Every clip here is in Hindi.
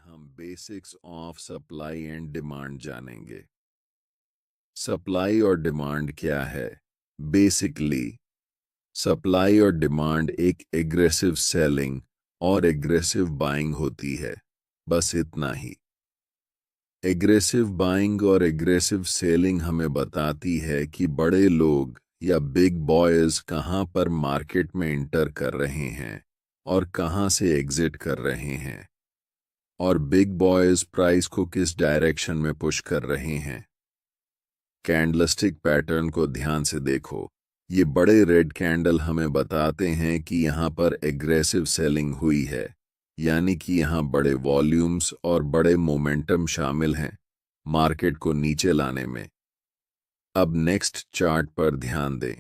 हम basics of supply and demand जानेंगे। सप्लाई और डिमांड क्या है? बेसिकली सप्लाई और डिमांड एक एग्रेसिव सेलिंग और एग्रेसिव बाइंग होती है, बस इतना ही। एग्रेसिव बाइंग और एग्रेसिव सेलिंग हमें बताती है कि बड़े लोग या बिग बॉयज कहाँ पर मार्केट में इंटर कर रहे हैं और कहाँ से एग्जिट कर रहे हैं, और बिग बॉयज प्राइस को किस डायरेक्शन में पुश कर रहे हैं। कैंडलस्टिक पैटर्न को ध्यान से देखो। ये बड़े रेड कैंडल हमें बताते हैं कि यहाँ पर एग्रेसिव सेलिंग हुई है, यानी कि यहाँ बड़े वॉल्यूम्स और बड़े मोमेंटम शामिल हैं मार्केट को नीचे लाने में। अब नेक्स्ट चार्ट पर ध्यान दें।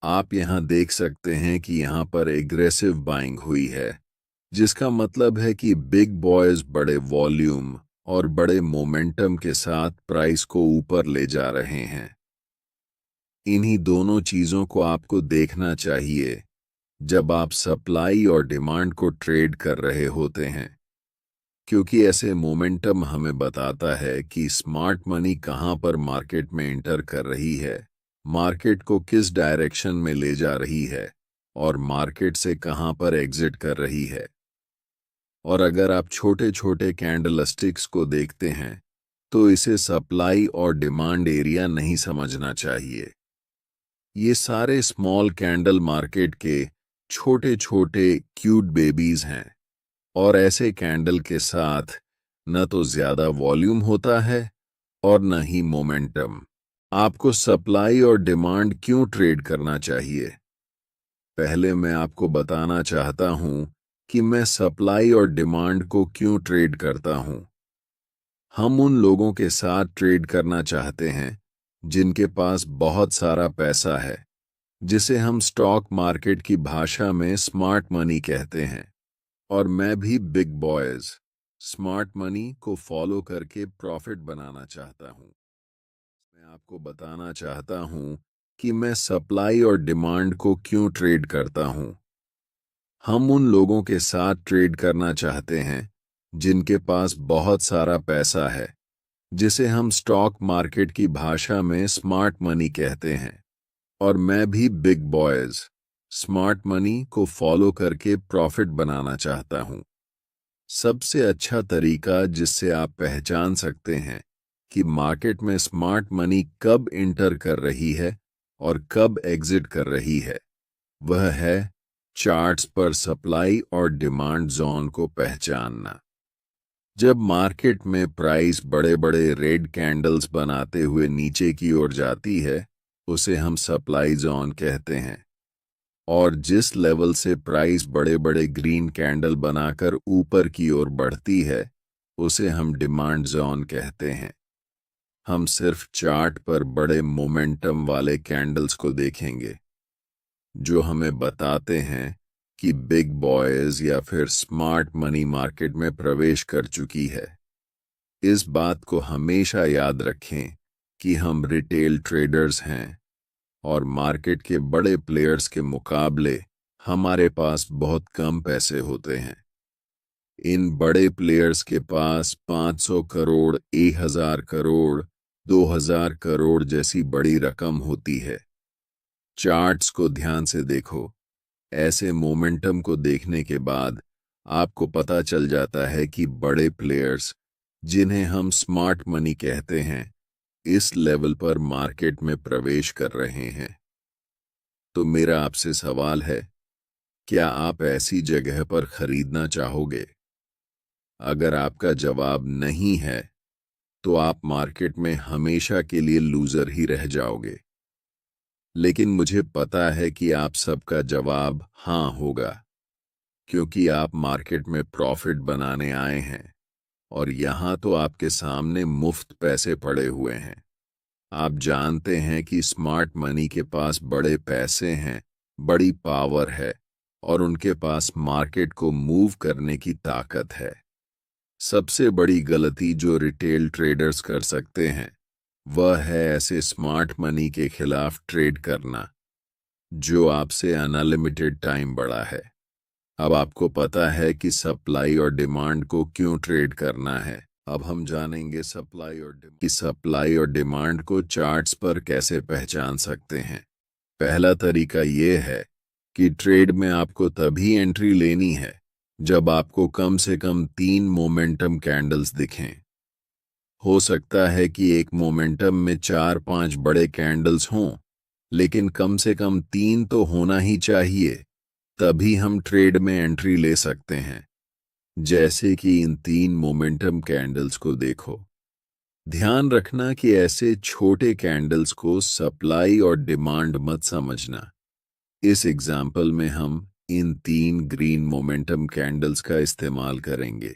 आप यहाँ देख सकते हैं कि यहाँ पर एग्रेसिव बाइंग हुई है, जिसका मतलब है कि बिग बॉयज बड़े वॉल्यूम और बड़े मोमेंटम के साथ प्राइस को ऊपर ले जा रहे हैं। इन्हीं दोनों चीजों को आपको देखना चाहिए जब आप सप्लाई और डिमांड को ट्रेड कर रहे होते हैं, क्योंकि ऐसे मोमेंटम हमें बताता है कि स्मार्ट मनी कहां पर मार्केट में एंटर कर रही है, मार्केट को किस डायरेक्शन में ले जा रही है और मार्केट से कहां पर एग्जिट कर रही है। और अगर आप छोटे छोटे कैंडलस्टिक्स को देखते हैं तो इसे सप्लाई और डिमांड एरिया नहीं समझना चाहिए। ये सारे स्मॉल कैंडल मार्केट के छोटे छोटे क्यूट बेबीज हैं, और ऐसे कैंडल के साथ न तो ज्यादा वॉल्यूम होता है और न ही मोमेंटम। आपको सप्लाई और डिमांड क्यों ट्रेड करना चाहिए? पहले मैं आपको बताना चाहता हूं कि मैं सप्लाई और डिमांड को क्यों ट्रेड करता हूं। हम उन लोगों के साथ ट्रेड करना चाहते हैं जिनके पास बहुत सारा पैसा है, जिसे हम स्टॉक मार्केट की भाषा में स्मार्ट मनी कहते हैं। और मैं भी बिग बॉयज स्मार्ट मनी को फॉलो करके प्रॉफिट बनाना चाहता हूं। मैं आपको बताना चाहता हूं कि मैं सप्लाई और डिमांड को क्यों ट्रेड करता हूं। हम उन लोगों के साथ ट्रेड करना चाहते हैं जिनके पास बहुत सारा पैसा है, जिसे हम स्टॉक मार्केट की भाषा में स्मार्ट मनी कहते हैं। और मैं भी बिग बॉयज स्मार्ट मनी को फॉलो करके प्रॉफिट बनाना चाहता हूं। सबसे अच्छा तरीका जिससे आप पहचान सकते हैं कि मार्केट में स्मार्ट मनी कब इंटर कर रही है और कब एग्जिट कर रही है, वह है चार्ट्स पर सप्लाई और डिमांड जोन को पहचानना। जब मार्केट में प्राइस बड़े बड़े रेड कैंडल्स बनाते हुए नीचे की ओर जाती है, उसे हम सप्लाई जोन कहते हैं। और जिस लेवल से प्राइस बड़े बड़े ग्रीन कैंडल बनाकर ऊपर की ओर बढ़ती है, उसे हम डिमांड जोन कहते हैं। हम सिर्फ चार्ट पर बड़े मोमेंटम वाले कैंडल्स को देखेंगे, जो हमें बताते हैं कि बिग बॉयज या फिर स्मार्ट मनी मार्केट में प्रवेश कर चुकी है। इस बात को हमेशा याद रखें कि हम रिटेल ट्रेडर्स हैं, और मार्केट के बड़े प्लेयर्स के मुकाबले हमारे पास बहुत कम पैसे होते हैं। इन बड़े प्लेयर्स के पास 500 करोड़, 1000 करोड़, 2000 करोड़ जैसी बड़ी रकम होती है। चार्ट्स को ध्यान से देखो। ऐसे मोमेंटम को देखने के बाद आपको पता चल जाता है कि बड़े प्लेयर्स, जिन्हें हम स्मार्ट मनी कहते हैं, इस लेवल पर मार्केट में प्रवेश कर रहे हैं। तो मेरा आपसे सवाल है, क्या आप ऐसी जगह पर खरीदना चाहोगे? अगर आपका जवाब नहीं है, तो आप मार्केट में हमेशा के लिए लूजर ही रह जाओगे। लेकिन मुझे पता है कि आप सबका जवाब हाँ होगा, क्योंकि आप मार्केट में प्रॉफिट बनाने आए हैं, और यहाँ तो आपके सामने मुफ्त पैसे पड़े हुए हैं। आप जानते हैं कि स्मार्ट मनी के पास बड़े पैसे हैं, बड़ी पावर है, और उनके पास मार्केट को मूव करने की ताकत है। सबसे बड़ी गलती जो रिटेल ट्रेडर्स कर सकते हैं, वह है ऐसे स्मार्ट मनी के खिलाफ ट्रेड करना, जो आपसे अनलिमिटेड टाइम बड़ा है। अब आपको पता है कि सप्लाई और डिमांड को क्यों ट्रेड करना है। अब हम जानेंगे सप्लाई और डिमांड को चार्ट्स पर कैसे पहचान सकते हैं। पहला तरीका ये है कि ट्रेड में आपको तभी एंट्री लेनी है जब आपको कम से कम 3 मोमेंटम कैंडल्स दिखें। हो सकता है कि एक मोमेंटम में 4-5 बड़े कैंडल्स हों, लेकिन कम से कम 3 तो होना ही चाहिए, तभी हम ट्रेड में एंट्री ले सकते हैं। जैसे कि इन 3 मोमेंटम कैंडल्स को देखो। ध्यान रखना कि ऐसे छोटे कैंडल्स को सप्लाई और डिमांड मत समझना। इस एग्जाम्पल में हम इन 3 ग्रीन मोमेंटम कैंडल्स का इस्तेमाल करेंगे।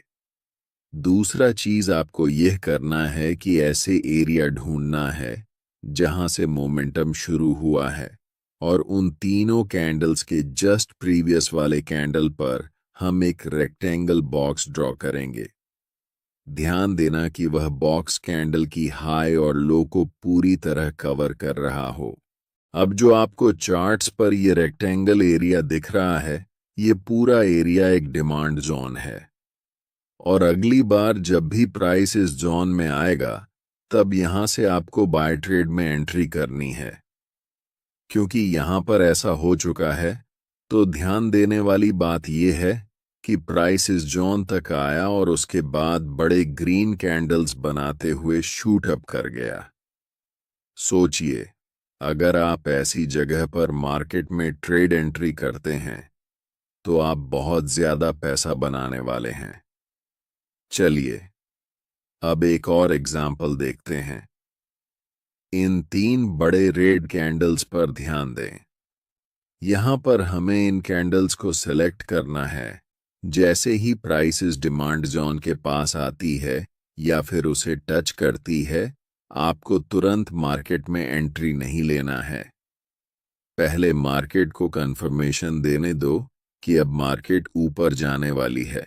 दूसरा चीज आपको यह करना है कि ऐसे एरिया ढूंढना है जहां से मोमेंटम शुरू हुआ है, और उन तीनों कैंडल्स के जस्ट प्रीवियस वाले कैंडल पर हम एक रेक्टेंगल बॉक्स ड्रॉ करेंगे। ध्यान देना कि वह बॉक्स कैंडल की हाई और लो को पूरी तरह कवर कर रहा हो। अब जो आपको चार्ट्स पर यह रेक्टेंगल एरिया दिख रहा है, ये पूरा एरिया एक डिमांड जोन है, और अगली बार जब भी प्राइस इस जोन में आएगा, तब यहां से आपको बाय ट्रेड में एंट्री करनी है। क्योंकि यहां पर ऐसा हो चुका है, तो ध्यान देने वाली बात यह है कि प्राइस इस जोन तक आया और उसके बाद बड़े ग्रीन कैंडल्स बनाते हुए शूट अप कर गया। सोचिए, अगर आप ऐसी जगह पर मार्केट में ट्रेड एंट्री करते हैं, तो आप बहुत ज्यादा पैसा बनाने वाले हैं। चलिए अब एक और एग्जाम्पल देखते हैं। इन 3 बड़े रेड कैंडल्स पर ध्यान दें। यहां पर हमें इन कैंडल्स को सिलेक्ट करना है। जैसे ही प्राइसेस डिमांड जोन के पास आती है या फिर उसे टच करती है, आपको तुरंत मार्केट में एंट्री नहीं लेना है। पहले मार्केट को कंफर्मेशन देने दो कि अब मार्केट ऊपर जाने वाली है।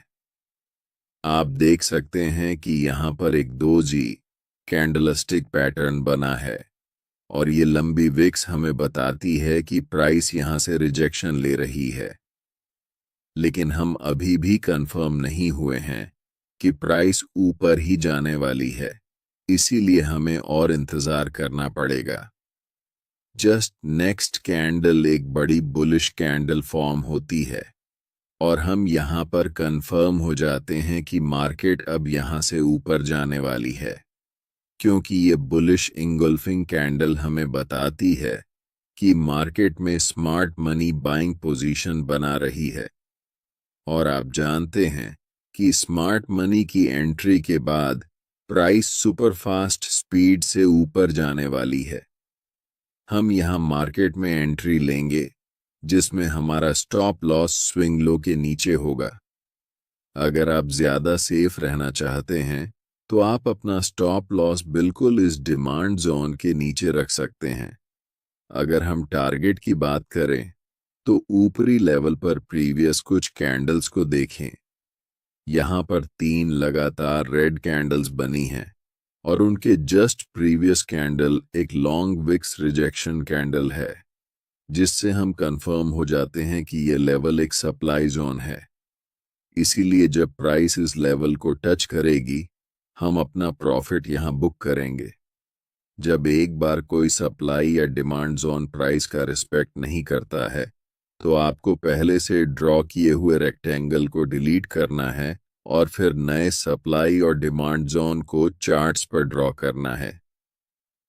आप देख सकते हैं कि यहां पर एक 2G कैंडलस्टिक पैटर्न बना है, और ये लंबी विक्स हमें बताती है कि प्राइस यहां से रिजेक्शन ले रही है। लेकिन हम अभी भी कंफर्म नहीं हुए हैं कि प्राइस ऊपर ही जाने वाली है, इसीलिए हमें और इंतजार करना पड़ेगा। जस्ट नेक्स्ट कैंडल एक बड़ी बुलिश कैंडल फॉर्म होती है, और हम यहां पर कंफर्म हो जाते हैं कि मार्केट अब यहां से ऊपर जाने वाली है, क्योंकि ये बुलिश इंगल्फिंग कैंडल हमें बताती है कि मार्केट में स्मार्ट मनी बाइंग पोजीशन बना रही है। और आप जानते हैं कि स्मार्ट मनी की एंट्री के बाद प्राइस सुपरफास्ट स्पीड से ऊपर जाने वाली है। हम यहां मार्केट में एंट्री लेंगे, जिसमें हमारा स्टॉप लॉस स्विंग लो के नीचे होगा। अगर आप ज्यादा सेफ रहना चाहते हैं, तो आप अपना स्टॉप लॉस बिल्कुल इस डिमांड जोन के नीचे रख सकते हैं। अगर हम टारगेट की बात करें, तो ऊपरी लेवल पर प्रीवियस कुछ कैंडल्स को देखें। यहां पर 3 लगातार रेड कैंडल्स बनी हैं, और उनके जस्ट प्रीवियस कैंडल एक लॉन्ग विक्स रिजेक्शन कैंडल है, जिससे हम कंफर्म हो जाते हैं कि यह लेवल एक सप्लाई जोन है। इसीलिए जब प्राइस इस लेवल को टच करेगी, हम अपना प्रॉफिट यहां बुक करेंगे। जब एक बार कोई सप्लाई या डिमांड जोन प्राइस का रिस्पेक्ट नहीं करता है, तो आपको पहले से ड्रॉ किए हुए रेक्टेंगल को डिलीट करना है और फिर नए सप्लाई और डिमांड जोन को चार्ट्स पर ड्रॉ करना है।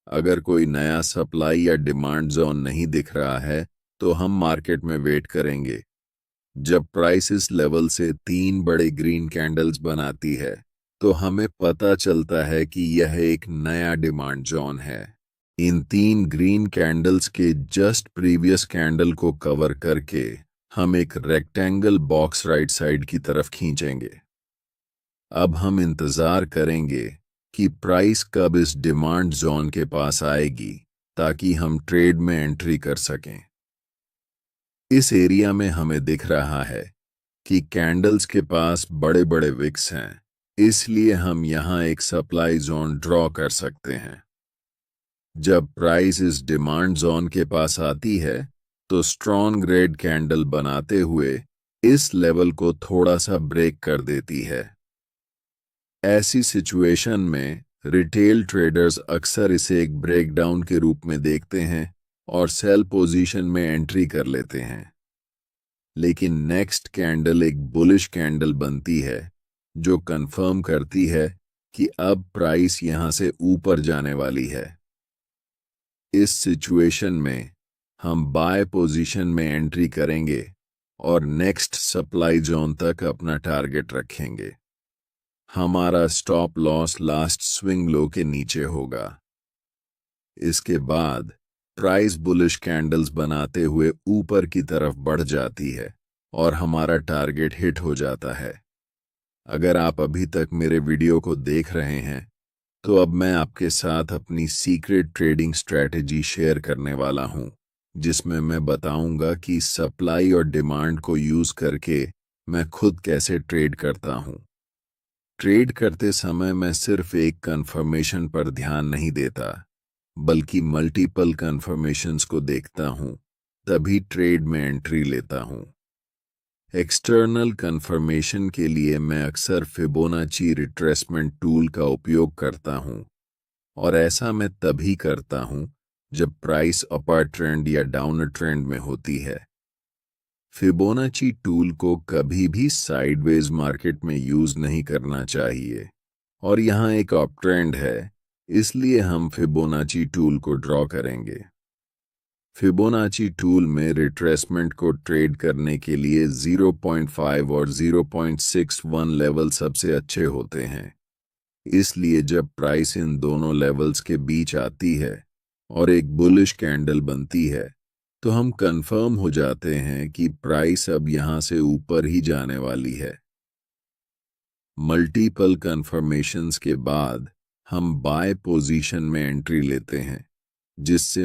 अगर कोई नया सप्लाई या डिमांड जोन नहीं दिख रहा है, तो हम मार्केट में वेट करेंगे। जब प्राइस इस लेवल से 3 बड़े ग्रीन कैंडल्स बनाती है, तो हमें पता चलता है कि यह एक नया डिमांड जोन है। इन 3 ग्रीन कैंडल्स के जस्ट प्रीवियस कैंडल को कवर करके हम एक रेक्टेंगल बॉक्स राइट साइड की तरफ खींचेंगे। अब हम इंतजार करेंगे कि प्राइस कब इस डिमांड जोन के पास आएगी, ताकि हम ट्रेड में एंट्री कर सकें। इस एरिया में हमें दिख रहा है कि कैंडल्स के पास बड़े बड़े विक्स हैं, इसलिए हम यहां एक सप्लाई जोन ड्रॉ कर सकते हैं। जब प्राइस इस डिमांड जोन के पास आती है, तो स्ट्रॉन्ग रेड कैंडल बनाते हुए इस लेवल को थोड़ा सा ब्रेक कर देती है। ऐसी सिचुएशन में रिटेल ट्रेडर्स अक्सर इसे एक ब्रेकडाउन के रूप में देखते हैं और सेल पोजीशन में एंट्री कर लेते हैं। लेकिन नेक्स्ट कैंडल एक बुलिश कैंडल बनती है जो कंफर्म करती है कि अब प्राइस यहां से ऊपर जाने वाली है। इस सिचुएशन में हम बाय पोजीशन में एंट्री करेंगे और नेक्स्ट सप्लाई जोन तक अपना टारगेट रखेंगे। हमारा stop loss last swing low के नीचे होगा। इसके बाद प्राइस बुलिश कैंडल्स बनाते हुए ऊपर की तरफ बढ़ जाती है और हमारा टारगेट हिट हो जाता है। अगर आप अभी तक मेरे वीडियो को देख रहे हैं तो अब मैं आपके साथ अपनी सीक्रेट ट्रेडिंग स्ट्रैटेजी शेयर करने वाला हूं, जिसमें मैं बताऊंगा कि सप्लाई और डिमांड को यूज करके मैं खुद कैसे ट्रेड करता हूं। ट्रेड करते समय मैं सिर्फ एक कंफर्मेशन पर ध्यान नहीं देता, बल्कि मल्टीपल कंफर्मेशंस को देखता हूं, तभी ट्रेड में एंट्री लेता हूं। एक्सटर्नल कंफर्मेशन के लिए मैं अक्सर फिबोनाची रिट्रेसमेंट टूल का उपयोग करता हूं, और ऐसा मैं तभी करता हूं जब प्राइस अपर ट्रेंड या डाउनर ट्रेंड में होती है। फिबोनाची टूल को कभी भी साइडवेज मार्केट में यूज नहीं करना चाहिए, और यहां एक अप ट्रेंड है, इसलिए हम फिबोनाची टूल को ड्रॉ करेंगे। फिबोनाची टूल में रिट्रेसमेंट को ट्रेड करने के लिए 0.5 और 0.61 लेवल सबसे अच्छे होते हैं। इसलिए जब प्राइस इन दोनों लेवल्स के बीच आती है और एक बुलिश कैंडल बनती है, तो हम कंफर्म हो जाते हैं कि प्राइस अब यहां से ऊपर ही जाने वाली है। मल्टीपल कंफर्मेशंस के बाद हम बाय पोजीशन में एंट्री लेते हैं, जिससे